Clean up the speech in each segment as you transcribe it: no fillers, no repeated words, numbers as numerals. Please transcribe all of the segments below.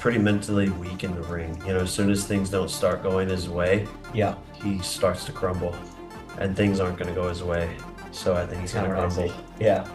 pretty mentally weak in the ring. You know, as soon as things don't start going his way, Yeah. he starts to crumble, and things aren't going to go his way. So I think he's going to crumble. Yeah.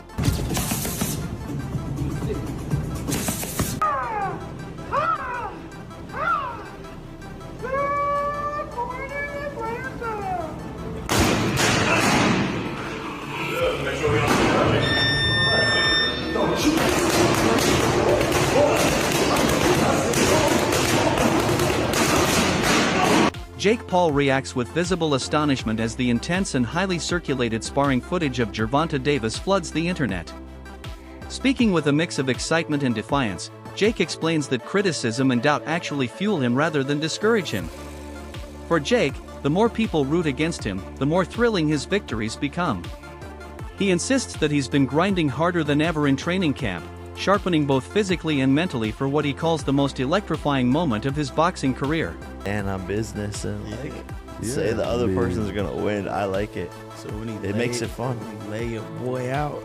Jake Paul reacts with visible astonishment as the intense and highly circulated sparring footage of Gervonta Davis floods the internet. Speaking with a mix of excitement and defiance, Jake explains that criticism and doubt actually fuel him rather than discourage him. For Jake, the more people root against him, the more thrilling his victories become. He insists that he's been grinding harder than ever in training camp, sharpening both physically and mentally for what he calls the most electrifying moment of his boxing career. And on business and say the other person's gonna win. I like it. So when it makes it fun. Lay your boy out.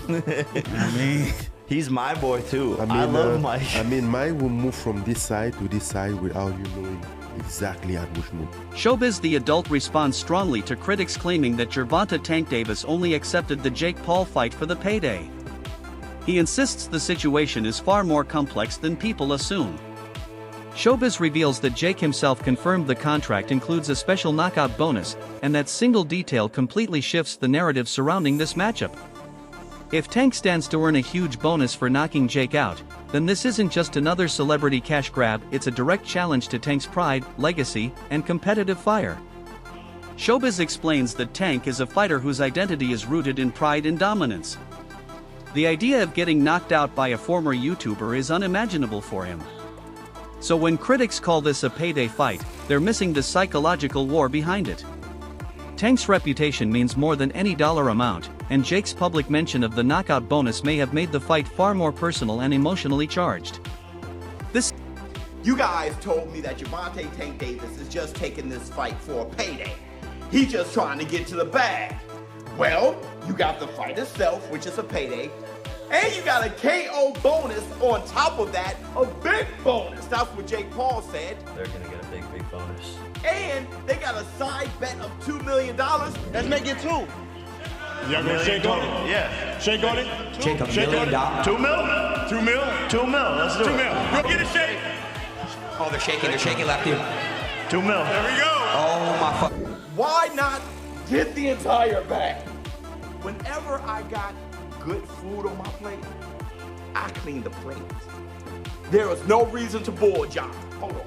I mean, he's my boy too. I love Mike. I mean, Mike will move from this side to this side without you knowing exactly at which move. Showbiz the adult responds strongly to critics claiming that Gervonta Tank Davis only accepted the Jake Paul fight for the payday. He insists the situation is far more complex than people assume. Showbiz reveals that Jake himself confirmed the contract includes a special knockout bonus, and that single detail completely shifts the narrative surrounding this matchup. If Tank stands to earn a huge bonus for knocking Jake out, then this isn't just another celebrity cash grab, it's a direct challenge to Tank's pride, legacy, and competitive fire. Showbiz explains that Tank is a fighter whose identity is rooted in pride and dominance. The idea of getting knocked out by a former YouTuber is unimaginable for him. So when critics call this a payday fight, they're missing the psychological war behind it. Tank's reputation means more than any dollar amount, and Jake's public mention of the knockout bonus may have made the fight far more personal and emotionally charged. You guys told me that Gervonta Tank Davis is just taking this fight for a payday. He's just trying to get to the bag. Well, you got the fight itself, which is a payday, and you got a KO bonus on top of that, a big bonus. That's what Jake Paul said. They're going to get a big bonus. And they got a side bet of $2 million. Let's make it 2. Y'all gonna shake on it? Yeah. Shake on it? Shake $1 million. $2 mil? 2 mil? 2 mil. Let's do 2 it. mil. Go get a shake. Oh, they're shaking left here. 2 mil. There we go. Oh my fuck. Why not get the entire bag? Whenever I got good food on my plate, I clean the plate. There is no reason to boil John. Hold on.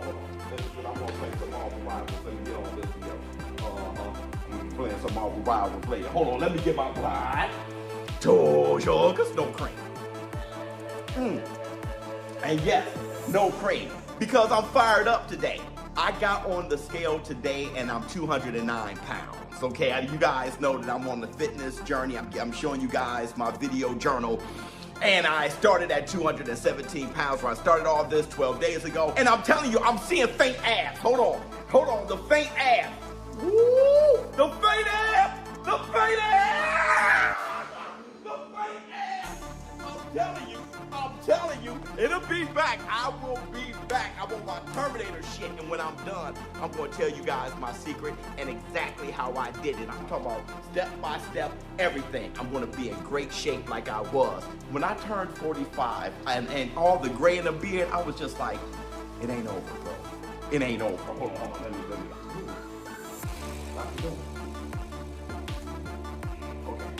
I'm gonna play some Marvel Rivals. Let me get on this here. We playing some Marvel Rivals later. Hold on, let me get my bride. Two sugars, no cream. And yes, no cream. Because I'm fired up today. I got on the scale today and I'm 209 pounds. Okay, you guys know that I'm on the fitness journey. I'm showing you guys my video journal. And I started at 217 pounds where I started all this 12 days ago. And I'm telling you, I'm seeing faint abs. Hold on, the faint abs. Woo! The faint abs! The faint abs! The faint abs! I'm telling you, it'll be back. I will be back. I want my Terminator shit. And when I'm done, I'm going to tell you guys my secret and exactly how I did it. I'm talking about step by step, everything. I'm going to be in great shape like I was. When I turned 45 and all the gray in the beard, I was just like, it ain't over, bro. It ain't over. Hold on. Let me. Okay.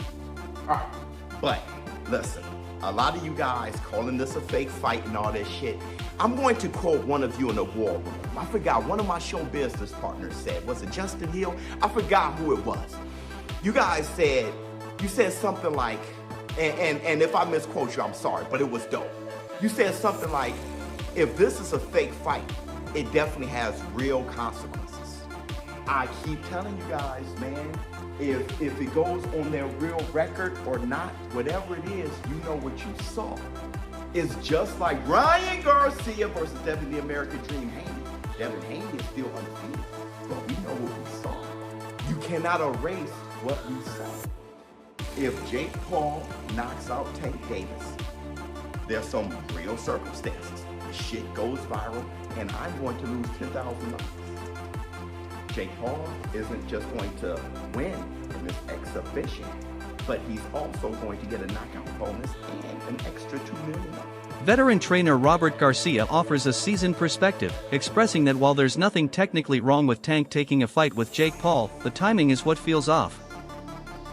All right. But listen. A lot of you guys calling this a fake fight and all this shit. I'm going to quote one of you in the war room. I forgot, one of my show business partners said, was it Justin Hill? I forgot who it was. You guys said, you said something like, and if I misquote you, I'm sorry, but it was dope. You said something like, if this is a fake fight, it definitely has real consequences. I keep telling you guys, man, if it goes on their real record or not, whatever it is, you know what you saw. It's just like Ryan Garcia versus Devin the American Dream Haney. Devin Haney is still undefeated, but we know what we saw. You cannot erase what we saw. If Jake Paul knocks out Tank Davis, there's some real circumstances. shit goes viral, and I'm going to lose $10,000. Jake Paul isn't just going to win in this exhibition, but he's also going to get a knockout bonus and an extra $2 million. Veteran trainer Robert Garcia offers a seasoned perspective, expressing that while there's nothing technically wrong with Tank taking a fight with Jake Paul, the timing is what feels off.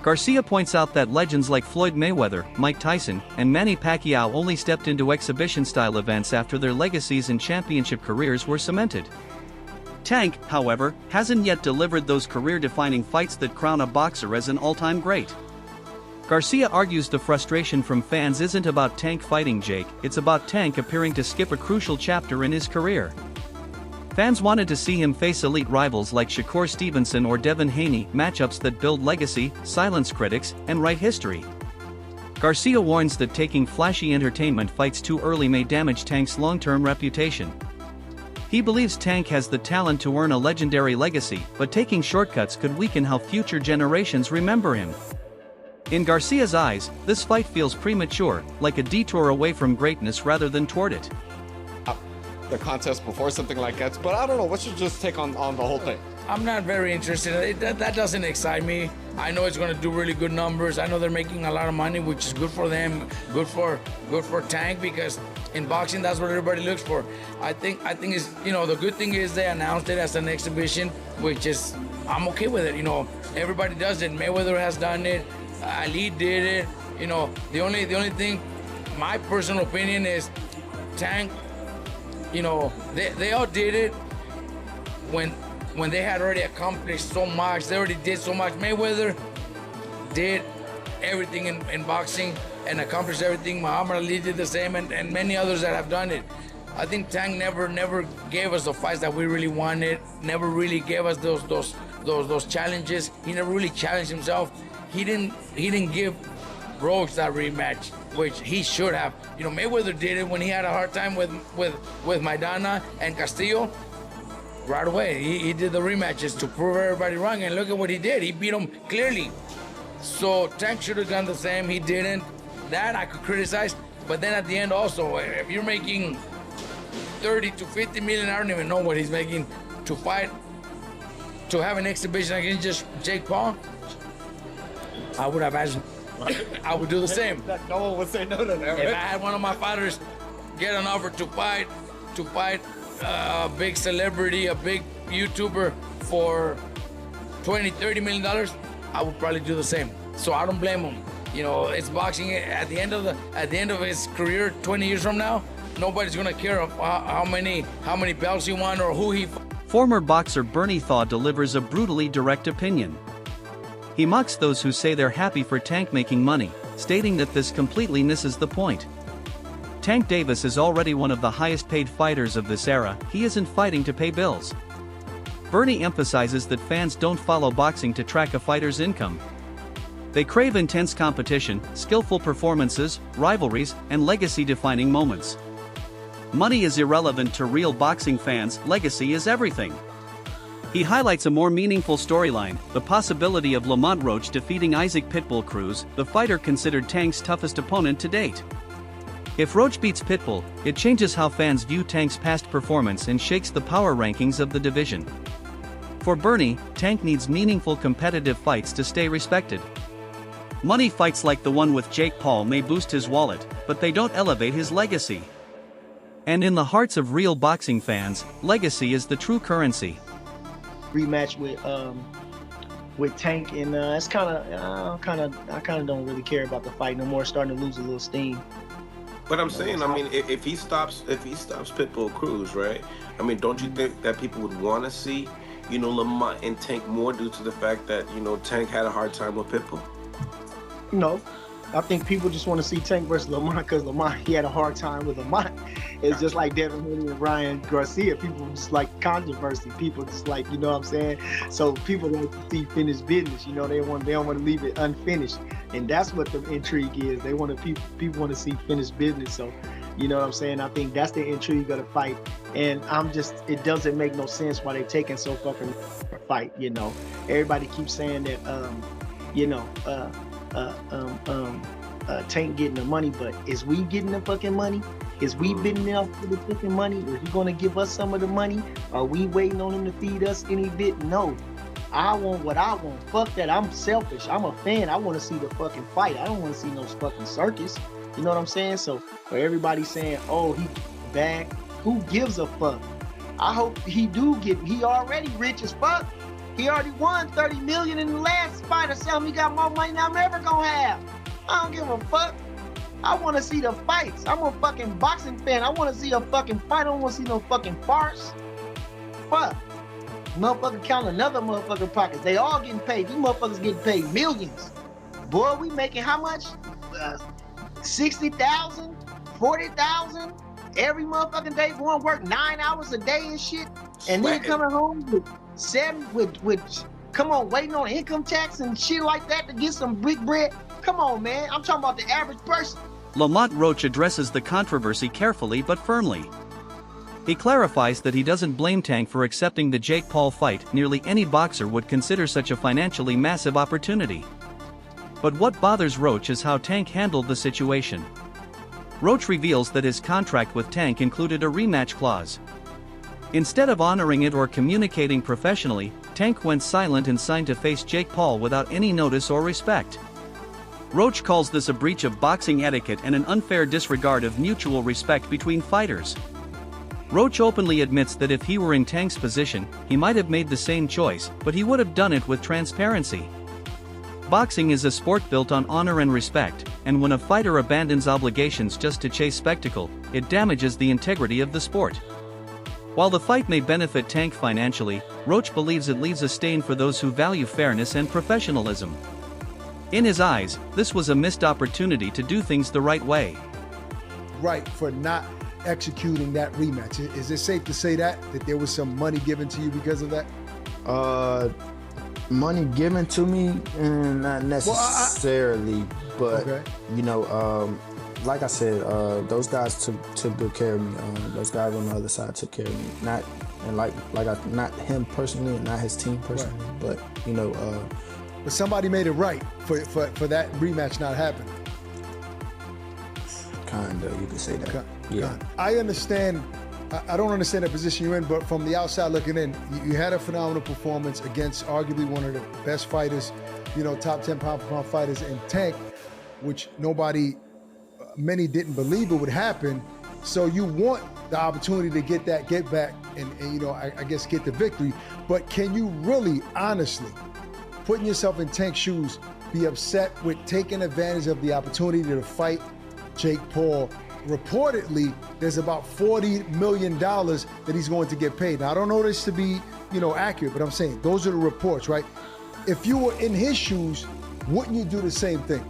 Garcia points out that legends like Floyd Mayweather, Mike Tyson, and Manny Pacquiao only stepped into exhibition-style events after their legacies and championship careers were cemented. Tank, however, hasn't yet delivered those career-defining fights that crown a boxer as an all-time great. Garcia argues the frustration from fans isn't about Tank fighting Jake, it's about Tank appearing to skip a crucial chapter in his career. Fans wanted to see him face elite rivals like Shakur Stevenson or Devin Haney, matchups that build legacy, silence critics, and write history. Garcia warns that taking flashy entertainment fights too early may damage Tank's long-term reputation. He believes Tank has the talent to earn a legendary legacy, but taking shortcuts could weaken how future generations remember him. In Garcia's eyes, this fight feels premature, like a detour away from greatness rather than toward it. The contest before something like that, but I don't know, what's your just take on the whole thing? I'm not very interested. That doesn't excite me. I know it's going to do really good numbers. I know they're making a lot of money, which is good for them, good for Tank, because in boxing that's what everybody looks for. I think is, you know, the good thing is they announced it as an exhibition, which is, I'm okay with it. You know, everybody does it. Mayweather has done it. Ali did it. You know, the only thing, my personal opinion is, Tank, you know, they all did it when they had already accomplished so much. They already did so much. Mayweather did everything in boxing and accomplished everything. Muhammad Ali did the same, and many others that have done it. I think Tank never gave us the fights that we really wanted. Never really gave us those challenges. He never really challenged himself. He didn't give Roach that rematch, which he should have. You know, Mayweather did it when he had a hard time with Maidana and Castillo. Right away, he did the rematches to prove everybody wrong, and look at what he did. He beat him clearly. So Tank should have done the same. He didn't. That I could criticize, but then at the end also, if you're making 30 to 50 million, I don't even know what he's making to fight, to have an exhibition against just Jake Paul, I would have asked. I would do the same. No one would say no to that, right? If I had one of my fighters get an offer to fight a big celebrity, a big YouTuber for $20-30 million, I would probably do the same. So I don't blame him. You know, it's boxing. At the end of his career, 20 years from now, nobody's gonna care of how many belts he won or who he. Former boxer Bernie Thaw delivers a brutally direct opinion. He mocks those who say they're happy for Tank making money, stating that this completely misses the point. Tank Davis is already one of the highest-paid fighters of this era. He isn't fighting to pay bills. Bernie emphasizes that fans don't follow boxing to track a fighter's income. They crave intense competition, skillful performances, rivalries, and legacy-defining moments. Money is irrelevant to real boxing fans, legacy is everything. He highlights a more meaningful storyline, the possibility of Lamont Roach defeating Isaac Pitbull Cruz, the fighter considered Tank's toughest opponent to date. If Roach beats Pitbull, it changes how fans view Tank's past performance and shakes the power rankings of the division. For Bernie, Tank needs meaningful competitive fights to stay respected. Money fights like the one with Jake Paul may boost his wallet, but they don't elevate his legacy. And in the hearts of real boxing fans, legacy is the true currency. Rematch with Tank, and it's I kind of don't really care about the fight no more. It's starting to lose a little steam. But I'm saying, I mean, if he stops Pitbull Cruz, right? I mean, don't you think that people would want to see, you know, Lamont and Tank more due to the fact that, you know, Tank had a hard time with Pitbull? No, I think people just want to see Tank versus Lamont because Lamont, he had a hard time with Lamont. It's just like Devin Haney and Ryan Garcia. People just like controversy. People just like, you know what I'm saying? So people like to see finished business. You know, they don't want to leave it unfinished, and that's what the intrigue is. They want to people want to see finished business. So, you know what I'm saying? I think that's the intrigue of the fight, and it doesn't make no sense why they're taking so fucking fight. You know, everybody keeps saying that, you know, Tank getting the money, but is we getting the fucking money? Is we bidding up for the fucking money? Is he gonna give us some of the money? Are we waiting on him to feed us any bit? No. I want what I want. Fuck that. I'm selfish. I'm a fan. I want to see the fucking fight. I don't want to see no fucking circus. You know what I'm saying? So for everybody saying, oh, he back, who gives a fuck? I hope he do get, he already rich as fuck. He already won 30 million in the last fight or something. He got more money than I'm ever gonna have. I don't give a fuck. I want to see the fights. I'm a fucking boxing fan. I want to see a fucking fight. I don't want to see no fucking farce. Fuck. Motherfucker count another motherfucker pockets. They all getting paid. These motherfuckers getting paid millions. Boy, we making how much? 60,000, 40,000 every motherfucking day. Going to work 9 hours a day and shit. And then coming home with come on, waiting on income tax and shit like that to get some big bread. Come on, man. I'm talking about the average person. Lamont Roach addresses the controversy carefully but firmly. He clarifies that he doesn't blame Tank for accepting the Jake Paul fight. Nearly any boxer would consider such a financially massive opportunity. But what bothers Roach is how Tank handled the situation. Roach reveals that his contract with Tank included a rematch clause. Instead of honoring it or communicating professionally, Tank went silent and signed to face Jake Paul without any notice or respect. Roach calls this a breach of boxing etiquette and an unfair disregard of mutual respect between fighters. Roach openly admits that if he were in Tank's position, he might have made the same choice, but he would have done it with transparency. Boxing is a sport built on honor and respect, and when a fighter abandons obligations just to chase spectacle, it damages the integrity of the sport. While the fight may benefit Tank financially, Roach believes it leaves a stain for those who value fairness and professionalism. In his eyes, this was a missed opportunity to do things the right way. Right for not executing that rematch. Is it safe to say that there was some money given to you because of that? Money given to me, not necessarily, but okay. You know, like I said, those guys took good care of me. Those guys on the other side took care of me. Not him personally, and not his team personally, right. But you know. But somebody made it right for that rematch not happening. Kinda, you could say that. Yeah. I understand. I don't understand the position you're in, but from the outside looking in, you had a phenomenal performance against arguably one of the best fighters, you know, top 10 pound-for-pound fighters in Tank, which many didn't believe it would happen. So you want the opportunity to get back, and you know, I guess get the victory. But can you really, honestly, putting yourself in Tank's shoes, be upset with taking advantage of the opportunity to fight Jake Paul? Reportedly, there's about $40 million that he's going to get paid. Now, I don't know this to be, you know, accurate, but I'm saying those are the reports, right? If you were in his shoes, wouldn't you do the same thing?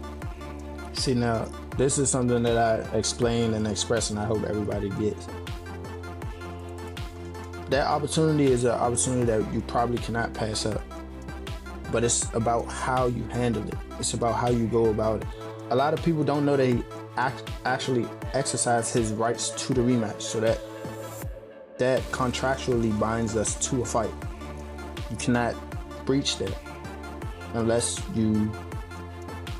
See, now, this is something that I explain and express, and I hope everybody gets. That opportunity is an opportunity that you probably cannot pass up. But it's about how you handle it. It's about how you go about it. A lot of people don't know that he actually exercised his rights to the rematch, so that contractually binds us to a fight. You cannot breach that unless you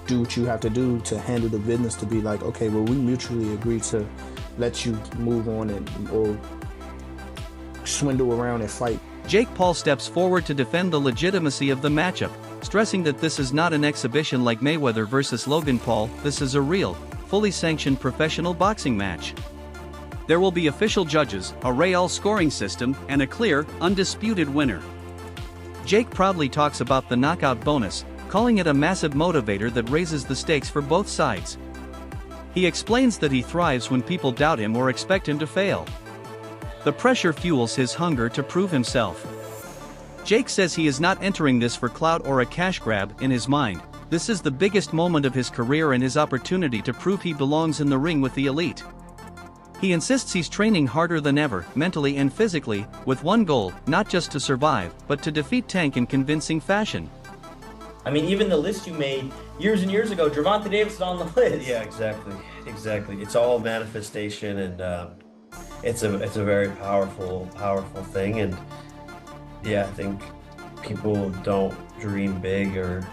do what you have to do to handle the business, to be like, okay, well, we mutually agree to let you move on or swindle around and fight. Jake Paul steps forward to defend the legitimacy of the matchup, stressing that this is not an exhibition like Mayweather versus Logan Paul. This is a real, fully sanctioned professional boxing match. There will be official judges, a real scoring system, and a clear, undisputed winner. Jake proudly talks about the knockout bonus, calling it a massive motivator that raises the stakes for both sides. He explains that he thrives when people doubt him or expect him to fail. The pressure fuels his hunger to prove himself. Jake says he is not entering this for clout or a cash grab. In his mind, this is the biggest moment of his career and his opportunity to prove he belongs in the ring with the elite. He insists he's training harder than ever, mentally and physically, with one goal, not just to survive, but to defeat Tank in convincing fashion. I mean, even the list you made years and years ago, Gervonta Davis is on the list. Yeah, exactly. It's all manifestation, and it's a very powerful thing. And yeah, I think people don't dream big or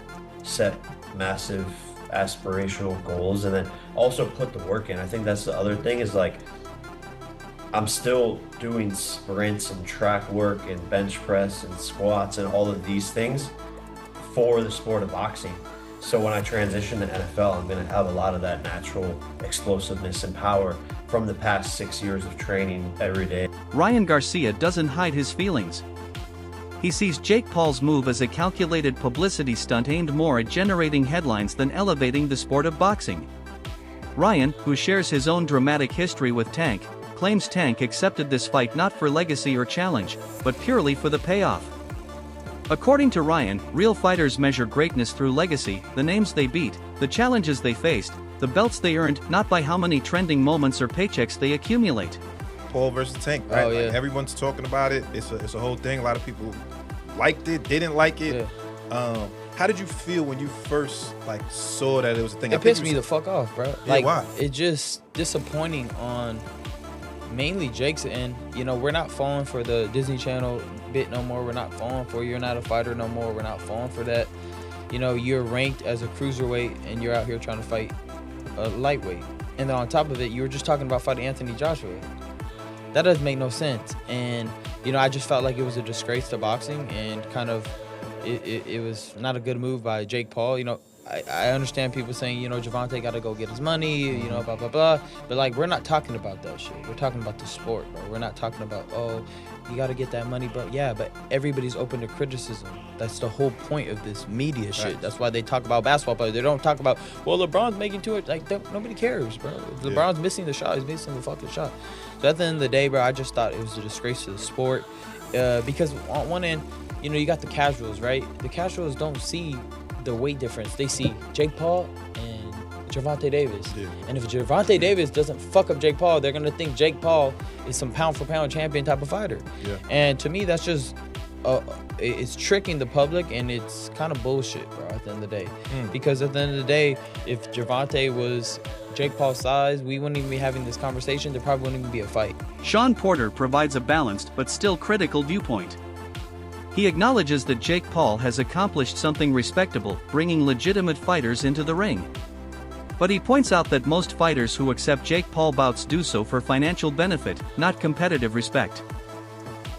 set massive aspirational goals and then also put the work in. I think that's the other thing is like I'm still doing sprints and track work and bench press and squats and all of these things for the sport of boxing. So when I transition to NFL, I'm going to have a lot of that natural explosiveness and power from the past 6 years of training every day. Ryan Garcia doesn't hide his feelings. He sees Jake Paul's move as a calculated publicity stunt aimed more at generating headlines than elevating the sport of boxing. Ryan, who shares his own dramatic history with Tank, claims Tank accepted this fight not for legacy or challenge, but purely for the payoff. According to Ryan, real fighters measure greatness through legacy, the names they beat, the challenges they faced, the belts they earned, not by how many trending moments or paychecks they accumulate. Paul versus Tank, right? Like everyone's talking about it. It's a whole thing. A lot of people liked it, didn't like it. Yeah. How did you feel when you first like saw that it was a thing? It pissed me the fuck off, bro. Yeah, like, why? It just disappointing on mainly Jake's end. You know, we're not falling for the Disney Channel bit no more. We're not falling for you're not a fighter no more. We're not falling for that. You know, you're ranked as a cruiserweight and you're out here trying to fight a lightweight. And then on top of it, you were just talking about fighting Anthony Joshua. That doesn't make no sense. And, you know, I just felt like it was a disgrace to boxing and kind of it was not a good move by Jake Paul. You know, I understand people saying, you know, Gervonta got to go get his money, you know, blah, blah, blah. But, like, we're not talking about that shit. We're talking about the sport, bro. We're not talking about, oh, you got to get that money, bro. Yeah, but everybody's open to criticism. That's the whole point of this media shit. Right. That's why they talk about basketball players. They don't talk about, well, LeBron's making too much. Like, nobody cares, bro. If LeBron's missing the shot, he's missing the fucking shot. So at the end of the day, bro, I just thought it was a disgrace to the sport. Because on one end, you know, you got the casuals, right? The casuals don't see the weight difference. They see Jake Paul and Gervonta Davis. Yeah. And if Gervonta Davis doesn't fuck up Jake Paul, they're going to think Jake Paul is some pound-for-pound champion type of fighter. Yeah. And to me, that's just, it's tricking the public, and it's kind of bullshit, bro, at the end of the day. Because at the end of the day, if Gervonta was Jake Paul's size, we wouldn't even be having this conversation. There probably wouldn't even be a fight. Sean Porter provides a balanced but still critical viewpoint. He acknowledges that Jake Paul has accomplished something respectable, bringing legitimate fighters into the ring. But he points out that most fighters who accept Jake Paul bouts do so for financial benefit, not competitive respect.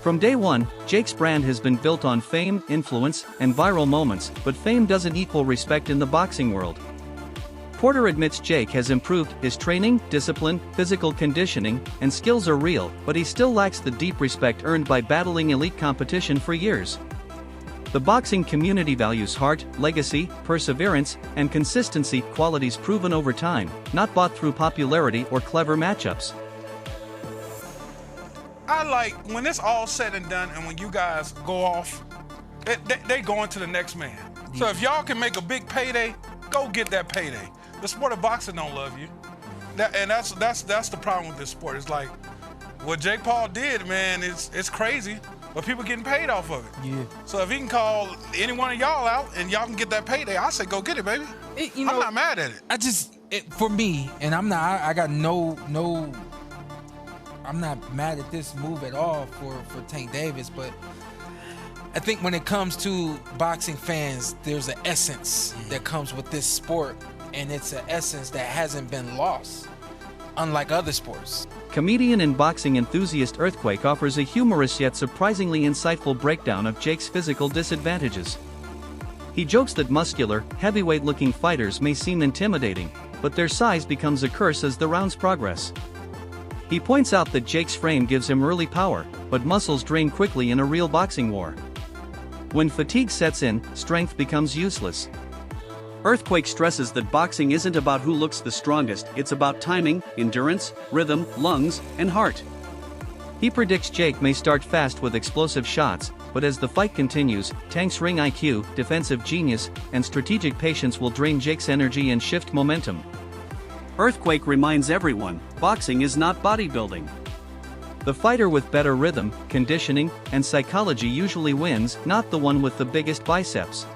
From day one, Jake's brand has been built on fame, influence, and viral moments, but fame doesn't equal respect in the boxing world. Porter admits Jake has improved, his training, discipline, physical conditioning, and skills are real, but he still lacks the deep respect earned by battling elite competition for years. The boxing community values heart, legacy, perseverance, and consistency, qualities proven over time, not bought through popularity or clever matchups. I like when it's all said and done and when you guys go off, they go into the next man. So if y'all can make a big payday, go get that payday. The sport of boxing don't love you. That's the problem with this sport. It's like what Jake Paul did, man, it's crazy, but people getting paid off of it. Yeah. So if he can call any one of y'all out and y'all can get that payday, I say go get it, baby. You know, I'm not mad at it. For me, and I'm not mad at this move at all for Tank Davis, but I think when it comes to boxing fans, there's an essence that comes with this sport, and it's an essence that hasn't been lost, unlike other sports. Comedian and boxing enthusiast Earthquake offers a humorous yet surprisingly insightful breakdown of Jake's physical disadvantages. He jokes that muscular, heavyweight-looking fighters may seem intimidating, but their size becomes a curse as the rounds progress. He points out that Jake's frame gives him early power, but muscles drain quickly in a real boxing war. When fatigue sets in, strength becomes useless. Earthquake stresses that boxing isn't about who looks the strongest, it's about timing, endurance, rhythm, lungs, and heart. He predicts Jake may start fast with explosive shots, but as the fight continues, Tank's ring IQ, defensive genius, and strategic patience will drain Jake's energy and shift momentum. Earthquake reminds everyone, boxing is not bodybuilding. The fighter with better rhythm, conditioning, and psychology usually wins, not the one with the biggest biceps.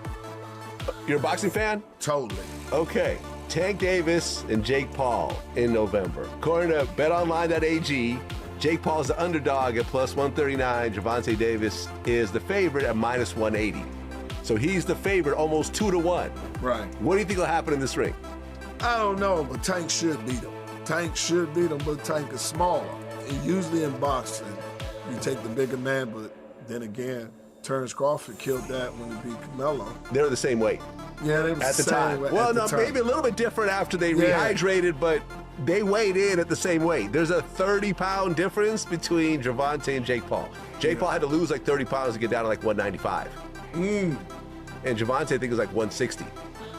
You're a boxing fan? Totally. Okay, Tank Davis and Jake Paul in November. According to betonline.ag, Jake Paul's the underdog at plus 139. Gervonta Davis is the favorite at minus 180. So he's the favorite, almost 2-1. Right. What do you think will happen in this ring? I don't know, but Tank should beat him. Tank should beat him, but Tank is smaller. And usually in boxing, you take the bigger man, but then again, Terrence Crawford killed that when he beat Canelo. They're the same weight. Yeah, they were at the time. weight, Well, at the no, time. maybe a little bit different after they rehydrated, but they weighed in at the same weight. There's a 30-pound difference between Gervonta and Jake Paul. Jake Paul had to lose like 30 pounds to get down to like 195. And Gervonta, I think, is like 160.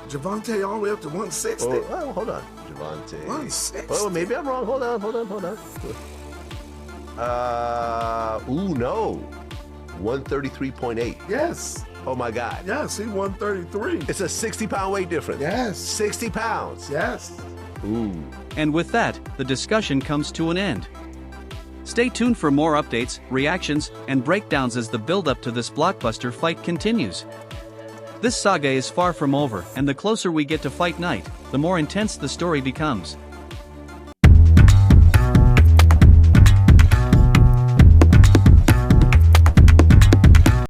Gervonta all the way up to 160? Oh, hold on. Gervonta. 160? Oh, maybe I'm wrong. Hold on. No. 133.8. Yes. Oh, my God. Yes, he 133. It's a 60-pound weight difference. Yes. 60 pounds. Yes. Ooh. And with that, the discussion comes to an end. Stay tuned for more updates, reactions, and breakdowns as the build-up to this blockbuster fight continues. This saga is far from over, and the closer we get to fight night, the more intense the story becomes.